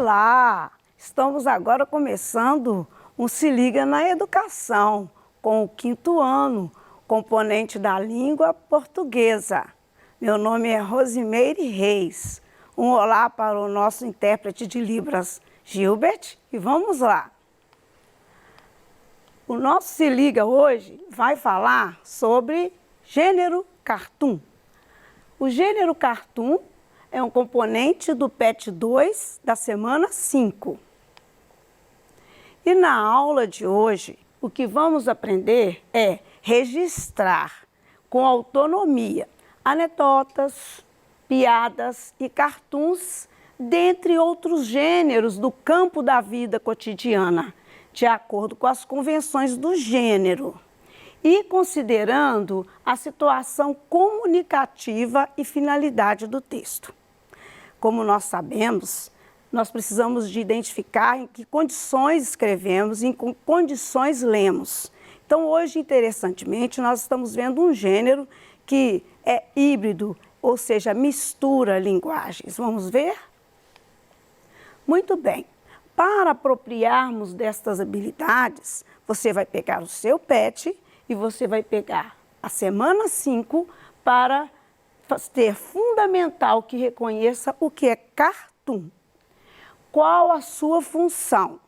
Olá! Estamos agora começando um Se Liga na Educação, com o 5º ano, componente da língua portuguesa. Meu nome é Rosimeire Reis. Um olá para o nosso intérprete de Libras, Gilbert, e vamos lá. O nosso Se Liga hoje vai falar sobre gênero cartoon. O gênero cartoon é um componente do PET 2 da semana 5. E na aula de hoje, o que vamos aprender é registrar com autonomia anedotas, piadas e cartoons, dentre outros gêneros do campo da vida cotidiana, de acordo com as convenções do gênero, e considerando a situação comunicativa e finalidade do texto. Como nós sabemos, nós precisamos de identificar em que condições escrevemos e em que condições lemos. Então, hoje, interessantemente, nós estamos vendo um gênero que é híbrido, ou seja, mistura linguagens. Vamos ver? Muito bem. Para apropriarmos destas habilidades, você vai pegar o seu PET e você vai pegar a semana 5 para ter fundamental que reconheça o que é cartoon, qual a sua função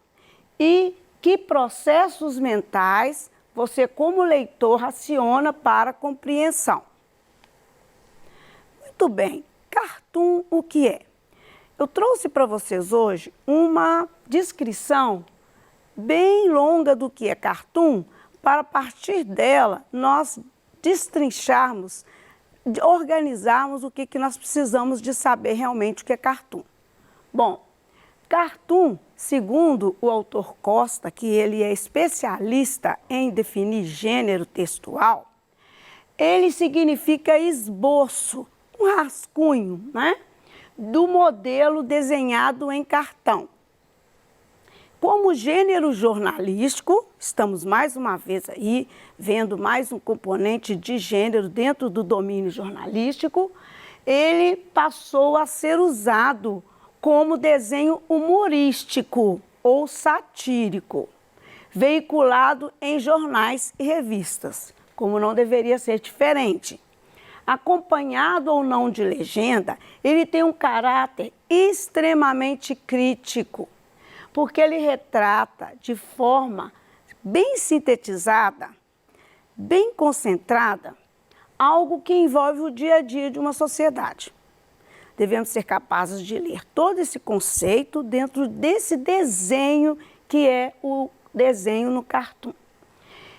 e que processos mentais você, como leitor, raciona para a compreensão. Muito bem, cartoon o que é? Eu trouxe para vocês hoje uma descrição bem longa do que é cartoon, para a partir dela nós destrincharmos, organizarmos o que nós precisamos de saber realmente o que é cartoon. Bom, cartoon, segundo o autor Costa, que ele é especialista em definir gênero textual, ele significa esboço, um rascunho, né, do modelo desenhado em cartão. Como gênero jornalístico, estamos mais uma vez aí vendo mais um componente de gênero dentro do domínio jornalístico, ele passou a ser usado como desenho humorístico ou satírico, veiculado em jornais e revistas, como não deveria ser diferente. Acompanhado ou não de legenda, ele tem um caráter extremamente crítico, porque ele retrata de forma bem sintetizada, bem concentrada, algo que envolve o dia a dia de uma sociedade. Devemos ser capazes de ler todo esse conceito dentro desse desenho que é o desenho no cartoon.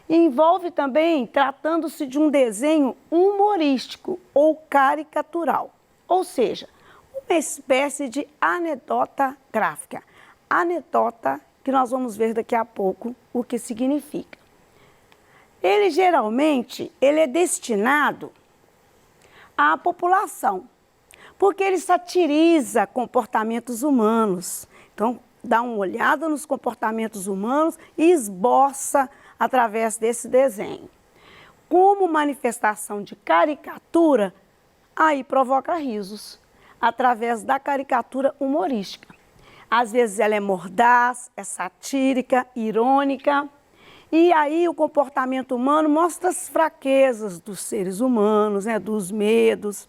E envolve também tratando-se de um desenho humorístico ou caricatural, ou seja, uma espécie de anedota gráfica. Anedota que nós vamos ver daqui a pouco o que significa. Ele geralmente é destinado à população, porque ele satiriza comportamentos humanos. Então, dá uma olhada nos comportamentos humanos e esboça através desse desenho. Como manifestação de caricatura, aí provoca risos, através da caricatura humorística. Às vezes ela é mordaz, é satírica, irônica, e aí o comportamento humano mostra as fraquezas dos seres humanos, né, dos medos,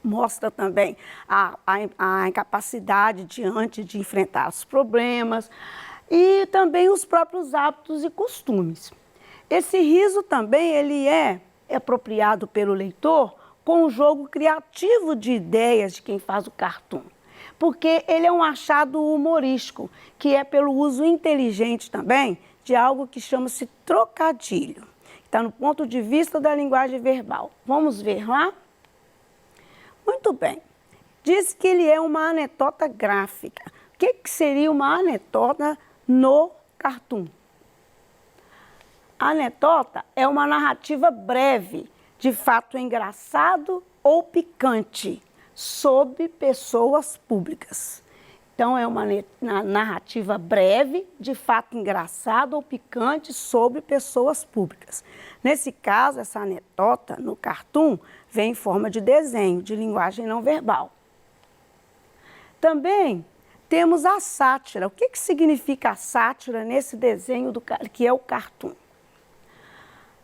mostra também a incapacidade diante de enfrentar os problemas e também os próprios hábitos e costumes. Esse riso também ele é apropriado pelo leitor com o jogo criativo de ideias de quem faz o cartoon, porque ele é um achado humorístico, que é pelo uso inteligente também de algo que chama-se trocadilho. Está no ponto de vista da linguagem verbal. Vamos ver lá? Muito bem. Diz que ele é uma anedota gráfica. O que seria uma anedota no cartoon? A anedota é uma narrativa breve, de fato engraçado ou picante, sobre pessoas públicas. Então, é uma narrativa breve, de fato engraçado ou picante, sobre pessoas públicas. Nesse caso, essa anedota no cartoon vem em forma de desenho, de linguagem não verbal. Também temos a sátira. O que significa a sátira nesse desenho que é o cartoon?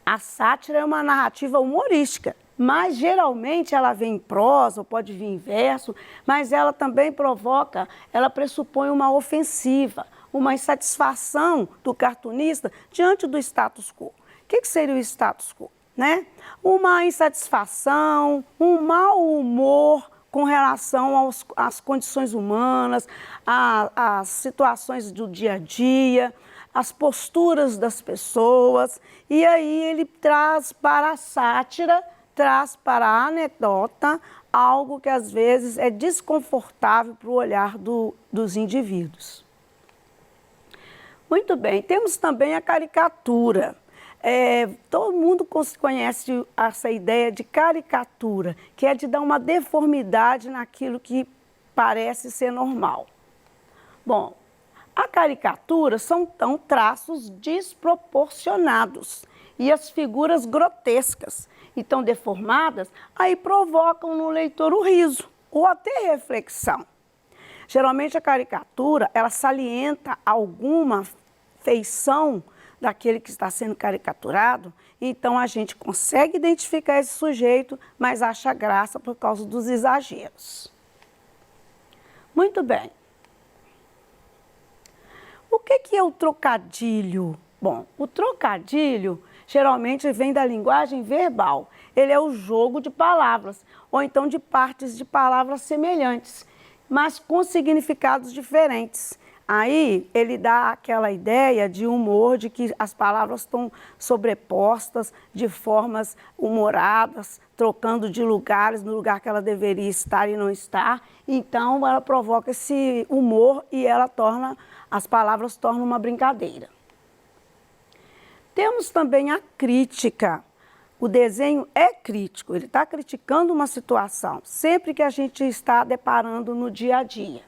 A sátira é uma narrativa humorística, mas geralmente ela vem em prosa, ou pode vir em verso, mas ela também ela pressupõe uma ofensiva, uma insatisfação do cartunista diante do status quo. O que seria o status quo? Né? Uma insatisfação, um mau humor com relação às condições humanas, às situações do dia a dia, as posturas das pessoas, e aí ele traz para a sátira, traz para a anedota algo que às vezes é desconfortável para o olhar dos indivíduos. Muito bem, temos também a caricatura. Todo mundo conhece essa ideia de caricatura, que é de dar uma deformidade naquilo que parece ser normal. Bom, a caricatura são então traços desproporcionados e as figuras grotescas, então deformadas, aí provocam no leitor o riso ou até reflexão. Geralmente a caricatura, ela salienta alguma feição daquele que está sendo caricaturado, então a gente consegue identificar esse sujeito, mas acha graça por causa dos exageros. Muito bem. O que é o trocadilho? Bom, o trocadilho geralmente vem da linguagem verbal. Ele é o jogo de palavras, ou então de partes de palavras semelhantes, mas com significados diferentes. Aí ele dá aquela ideia de humor, de que as palavras estão sobrepostas de formas humoradas, trocando de lugares, no lugar que ela deveria estar e não está. Então ela provoca esse humor e as palavras tornam uma brincadeira. Temos também a crítica. O desenho é crítico, ele está criticando uma situação, sempre que a gente está deparando no dia a dia.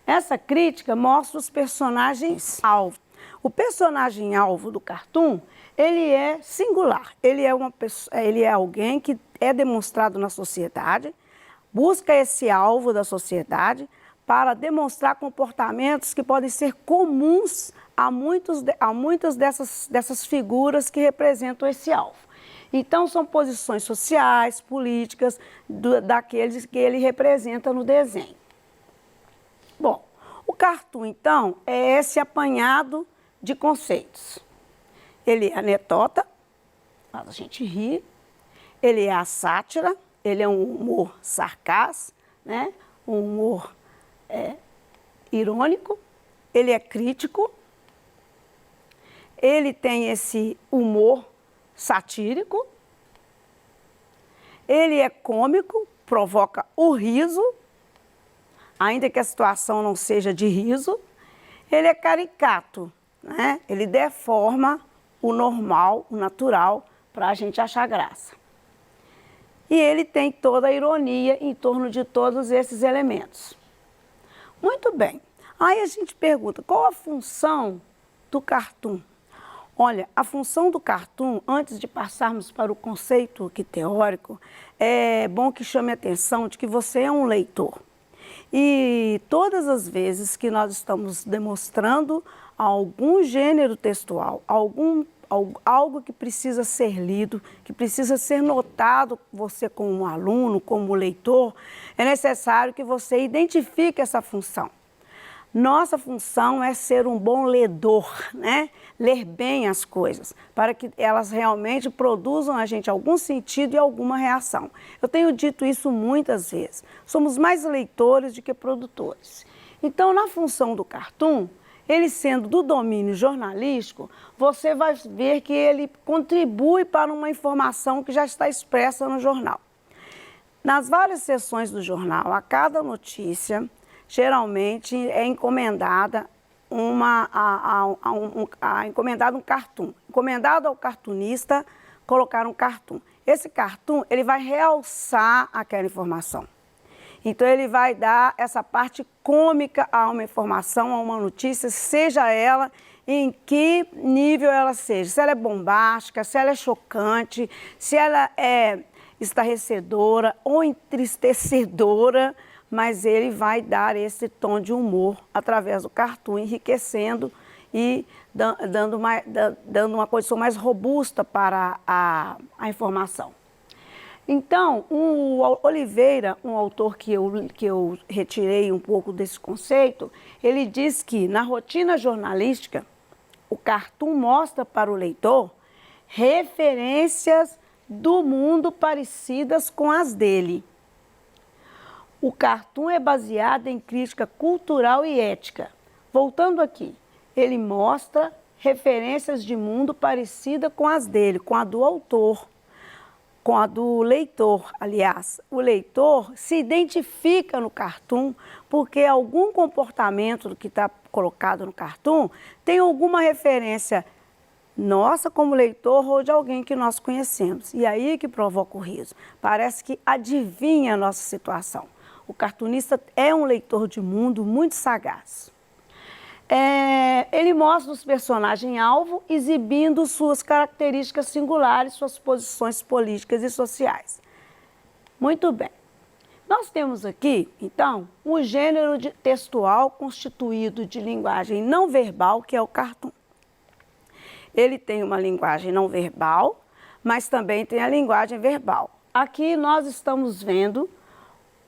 Essa crítica mostra os personagens alvo. O personagem alvo do cartoon, ele é singular, ele é alguém que é demonstrado na sociedade, busca esse alvo da sociedade para demonstrar comportamentos que podem ser comuns a muitas dessas figuras que representam esse alvo. Então, são posições sociais, políticas, daqueles que ele representa no desenho. Bom, o cartoon, então, é esse apanhado de conceitos. Ele é a anedota, faz a gente rir, ele é a sátira, ele é um humor sarcástico, né? Um humor irônico, ele é crítico, ele tem esse humor satírico, ele é cômico, provoca o riso, ainda que a situação não seja de riso. Ele é caricato, né? Ele deforma o normal, o natural, para a gente achar graça. E ele tem toda a ironia em torno de todos esses elementos. Muito bem. Aí a gente pergunta, qual a função do cartoon? Olha, a função do cartoon, antes de passarmos para o conceito aqui teórico, é bom que chame a atenção de que você é um leitor. E todas as vezes que nós estamos demonstrando algum gênero textual, algo que precisa ser lido, que precisa ser notado, você como aluno, como leitor, é necessário que você identifique essa função. Nossa função é ser um bom ledor, né? Ler bem as coisas, para que elas realmente produzam a gente algum sentido e alguma reação. Eu tenho dito isso muitas vezes. Somos mais leitores do que produtores. Então, na função do cartoon, ele sendo do domínio jornalístico, você vai ver que ele contribui para uma informação que já está expressa no jornal. Nas várias seções do jornal, a cada notícia, geralmente é encomendado um cartoon. Encomendado ao cartunista colocar um cartoon. Esse cartoon, ele vai realçar aquela informação. Então, ele vai dar essa parte cômica a uma informação, a uma notícia, seja ela em que nível ela seja. Se ela é bombástica, se ela é chocante, se ela é estarrecedora ou entristecedora, mas ele vai dar esse tom de humor através do cartoon, enriquecendo e dando uma condição mais robusta para a informação. Então, o Oliveira, um autor que eu retirei um pouco desse conceito, ele diz que na rotina jornalística, o cartoon mostra para o leitor referências do mundo parecidas com as dele. O cartoon é baseado em crítica cultural e ética. Voltando aqui, ele mostra referências de mundo parecida com as dele, com a do autor, com a do leitor, aliás. O leitor se identifica no cartoon porque algum comportamento que está colocado no cartoon tem alguma referência nossa como leitor ou de alguém que nós conhecemos. E aí que provoca o riso. Parece que adivinha a nossa situação. O cartunista é um leitor de mundo muito sagaz. Ele mostra os personagens-alvo exibindo suas características singulares, suas posições políticas e sociais. Muito bem. Nós temos aqui, então, um gênero textual constituído de linguagem não verbal, que é o cartoon. Ele tem uma linguagem não verbal, mas também tem a linguagem verbal. Aqui nós estamos vendo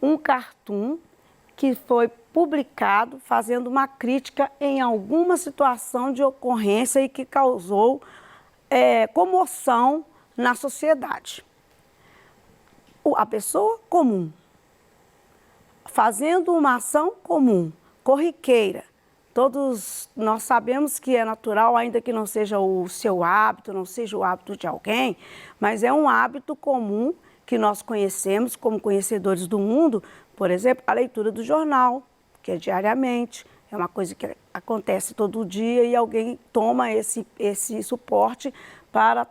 um cartoon que foi publicado fazendo uma crítica em alguma situação de ocorrência e que causou comoção na sociedade. A pessoa comum, fazendo uma ação comum, corriqueira. Todos nós sabemos que é natural, ainda que não seja o seu hábito, não seja o hábito de alguém, mas é um hábito comum que nós conhecemos como conhecedores do mundo. Por exemplo, a leitura do jornal, que é diariamente, é uma coisa que acontece todo dia e alguém toma esse suporte para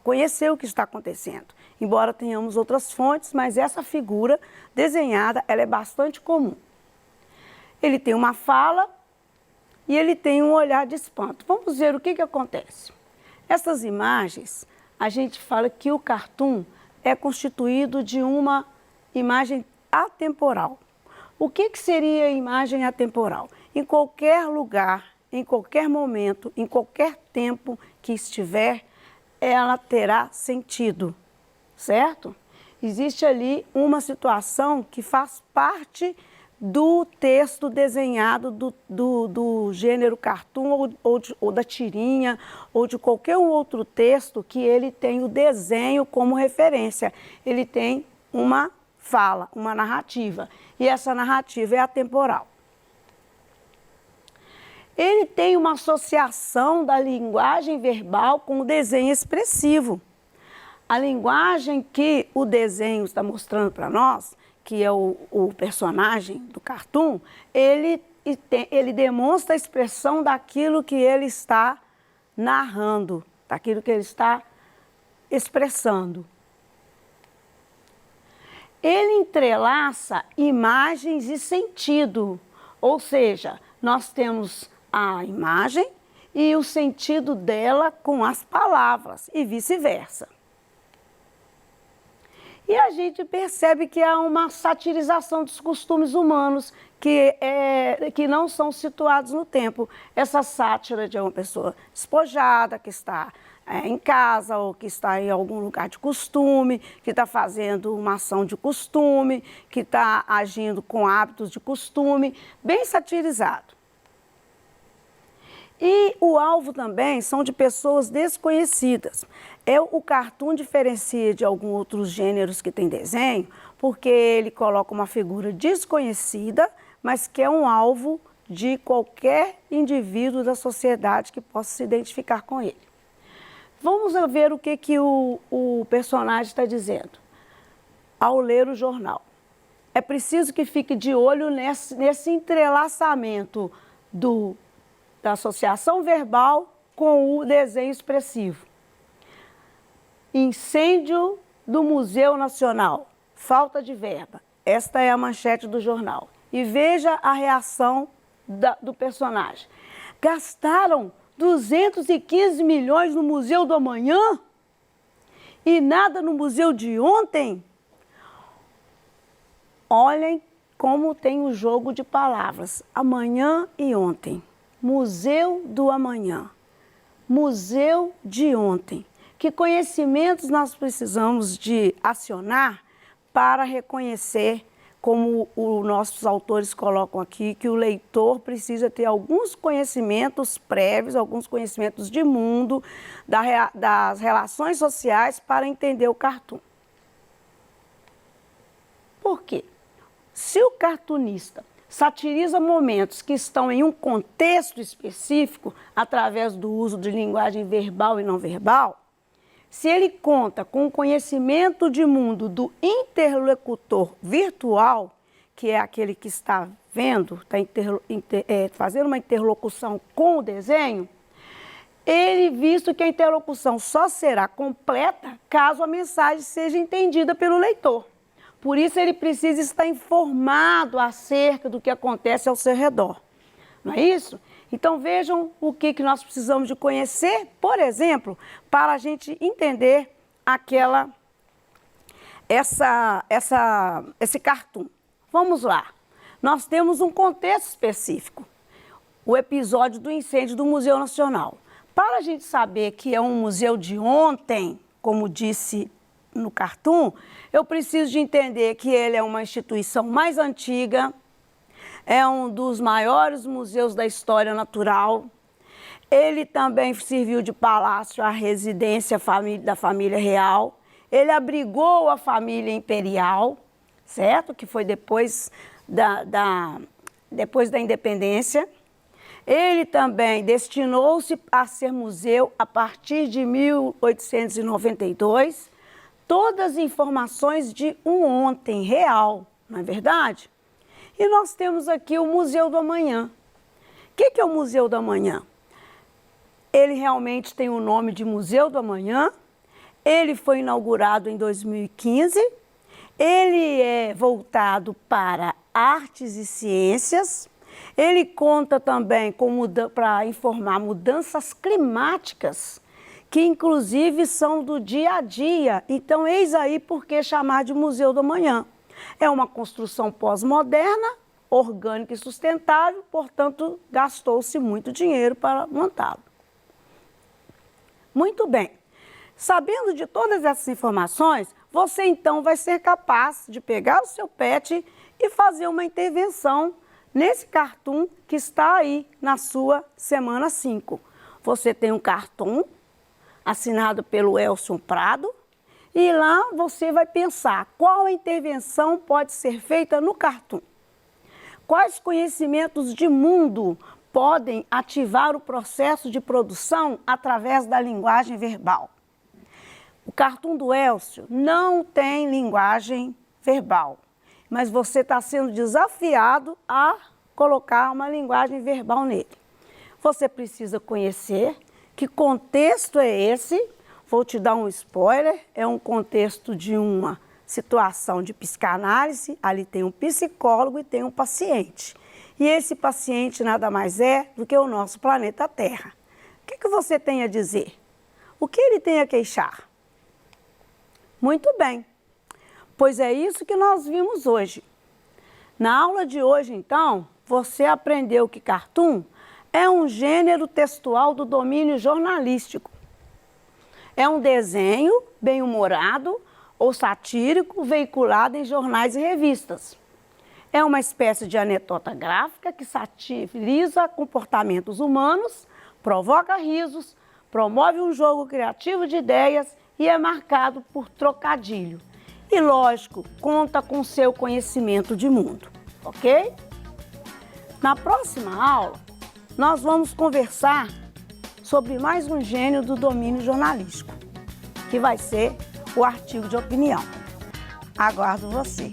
conhecer o que está acontecendo. Embora tenhamos outras fontes, mas essa figura desenhada, ela é bastante comum. Ele tem uma fala e ele tem um olhar de espanto. Vamos ver o que acontece. Essas imagens, a gente fala que o cartoon é constituído de uma imagem atemporal. O que seria a imagem atemporal? Em qualquer lugar, em qualquer momento, em qualquer tempo que estiver, ela terá sentido, certo? Existe ali uma situação que faz parte do texto desenhado do gênero cartoon ou da tirinha ou de qualquer outro texto que ele tem o desenho como referência. Ele tem uma fala, uma narrativa, e essa narrativa é atemporal. Ele tem uma associação da linguagem verbal com o desenho expressivo. A linguagem que o desenho está mostrando para nós, que é o personagem do cartoon, ele demonstra a expressão daquilo que ele está narrando, daquilo que ele está expressando. Ele entrelaça imagens e sentido, ou seja, nós temos a imagem e o sentido dela com as palavras e vice-versa. E a gente percebe que há uma satirização dos costumes humanos que não são situados no tempo. Essa sátira de uma pessoa despojada, que está em casa ou que está em algum lugar de costume, que está fazendo uma ação de costume, que está agindo com hábitos de costume, bem satirizado. E o alvo também são de pessoas desconhecidas. O cartoon diferencia de alguns outros gêneros que tem desenho, porque ele coloca uma figura desconhecida, mas que é um alvo de qualquer indivíduo da sociedade que possa se identificar com ele. Vamos ver o que o personagem está dizendo ao ler o jornal. É preciso que fique de olho nesse entrelaçamento da associação verbal com o desenho expressivo. Incêndio do Museu Nacional. Falta de verba. Esta é a manchete do jornal. E veja a reação do personagem. Gastaram 215 milhões no Museu do Amanhã e nada no Museu de ontem? Olhem como tem o jogo de palavras, amanhã e ontem. Museu do amanhã, museu de ontem. Que conhecimentos nós precisamos de acionar para reconhecer, como os nossos autores colocam aqui, que o leitor precisa ter alguns conhecimentos prévios, alguns conhecimentos de mundo, das relações sociais para entender o cartoon. Por quê? Se o cartunista satiriza momentos que estão em um contexto específico, através do uso de linguagem verbal e não verbal, se ele conta com o conhecimento de mundo do interlocutor virtual, que é aquele que está vendo, está fazendo uma interlocução com o desenho, ele, visto que a interlocução só será completa caso a mensagem seja entendida pelo leitor. Por isso ele precisa estar informado acerca do que acontece ao seu redor. Não é isso? Então vejam o que nós precisamos de conhecer, por exemplo, para a gente entender esse cartoon. Vamos lá. Nós temos um contexto específico, o episódio do incêndio do Museu Nacional. Para a gente saber que é um museu de ontem, como disse no cartoon, eu preciso de entender que ele é uma instituição mais antiga, é um dos maiores museus da história natural. Ele também serviu de palácio à residência da família real. Ele abrigou a família imperial, certo? Que foi depois da independência. Ele também destinou-se a ser museu a partir de 1892. Todas as informações de um ontem real, não é verdade? E nós temos aqui o Museu do Amanhã. O que é o Museu do Amanhã? Ele realmente tem o nome de Museu do Amanhã. Ele foi inaugurado em 2015. Ele é voltado para artes e ciências. Ele conta também para informar mudanças climáticas, que inclusive são do dia a dia. Então, eis aí por que chamar de Museu do Amanhã. É uma construção pós-moderna, orgânica e sustentável, portanto, gastou-se muito dinheiro para montá-lo. Muito bem. Sabendo de todas essas informações, você então vai ser capaz de pegar o seu pet e fazer uma intervenção nesse cartoon que está aí na sua semana 5. Você tem um cartoon assinado pelo Elson Prado, e lá você vai pensar qual a intervenção pode ser feita no cartoon. Quais conhecimentos de mundo podem ativar o processo de produção através da linguagem verbal. O cartoon do Elcio não tem linguagem verbal, mas você está sendo desafiado a colocar uma linguagem verbal nele. Você precisa conhecer que contexto é esse. Vou te dar um spoiler, é um contexto de uma situação de psicanálise, ali tem um psicólogo e tem um paciente. E esse paciente nada mais é do que o nosso planeta Terra. O que você tem a dizer? O que ele tem a queixar? Muito bem, pois é isso que nós vimos hoje. Na aula de hoje, então, você aprendeu que cartoon é um gênero textual do domínio jornalístico. É um desenho bem-humorado ou satírico veiculado em jornais e revistas. É uma espécie de anedota gráfica que satiriza comportamentos humanos, provoca risos, promove um jogo criativo de ideias e é marcado por trocadilho. E, lógico, conta com seu conhecimento de mundo, ok? Na próxima aula, nós vamos conversar sobre mais um gênero do domínio jornalístico, que vai ser o artigo de opinião. Aguardo você!